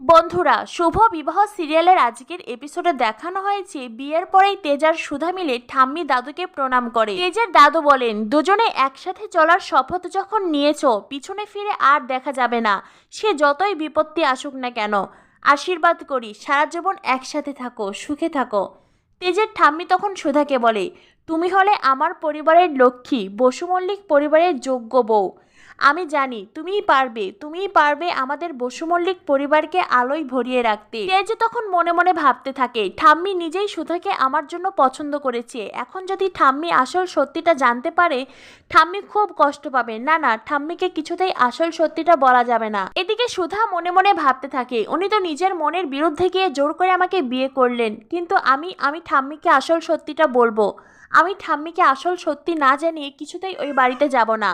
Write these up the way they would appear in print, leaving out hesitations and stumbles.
বন্ধুরা, শুভ বিবাহ সিরিয়ালের আজকের এপিসোডে দেখানো হয়েছে বিয়ের পরেই তেজ আর সুধা মিলে ঠাম্মি দাদুকে প্রণাম করে। তেজের দাদু বলেন, দুজনে একসাথে চলার শপথ যখন নিয়েছো, পিছনে ফিরে আর দেখা যাবে না। সে যতই বিপত্তি আসুক না কেন, আশীর্বাদ করি সারা জীবন একসাথে থাকো, সুখে থাকো। তেজের ঠাম্মি তখন সুধাকে বলে, তুমি হলে আমার পরিবারের লক্ষ্মী, বসু মল্লিক পরিবারের যোগ্য বউ। আমি জানি তুমিই পারবে আমাদের বসু মল্লিক পরিবারকে আলোয় ভরিয়ে রাখতে। তেজ তখন মনে মনে ভাবতে থাকে, ঠাম্মি নিজেই সুধাকে আমার জন্য পছন্দ করেছে। এখন যদি ঠাম্মি আসল সত্যিটা জানতে পারে, ঠাম্মি খুব কষ্ট পাবে। না না, ঠাম্মিকে কিছুতেই আসল সত্যিটা বলা যাবে না। এদিকে সুধা মনে মনে ভাবতে থাকে, উনি তো নিজের মনের বিরুদ্ধে গিয়ে জোর করে আমাকে বিয়ে করলেন, কিন্তু আমি ঠাম্মিকে আসল সত্যিটা বলবো। আমি ঠাম্মিকে আসল সত্যি না জানিয়ে কিছুতেই ওই বাড়িতে যাব না।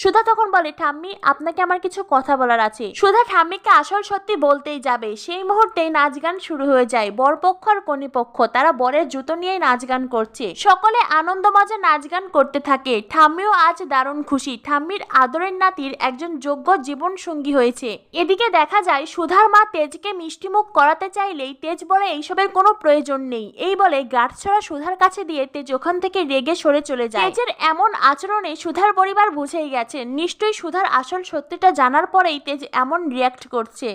সুধা তখন বলে, ঠাম্মি আপনাকে আমার কিছু কথা বলার আছে। সুধা ঠাম্মিকে আসল সত্যি বলতেই যাবে, সেই মুহূর্তেই নাচ গান শুরু হয়ে যায়। বরপক্ষ আর কনেপক্ষ তারা বরের জুতো নিয়ে নাচ গান করছে। সকলে আনন্দ মজা নাচ গান করতে থাকে। ঠাম্মিও আজ দারুণ খুশি, ঠাম্মির আদরের নাতির একজন যোগ্য জীবন সঙ্গী হয়েছে। এদিকে দেখা যায় সুধার মা তেজকে মিষ্টিমুখ করাতে চাইলেই তেজ বলে এইসবের কোনো প্রয়োজন নেই। এই বলে গাঁটছড়া সুধার কাছে দিয়ে তেজ ওখান থেকে রেগে সরে চলে যায়। তেজের এমন আচরণে সুধার পরিবার বুঝেই গেছে, নিশ্চয়ই সুধার আসল সত্যিটা জানার পরেই তেজ এমন রিয়াক্ট করছে।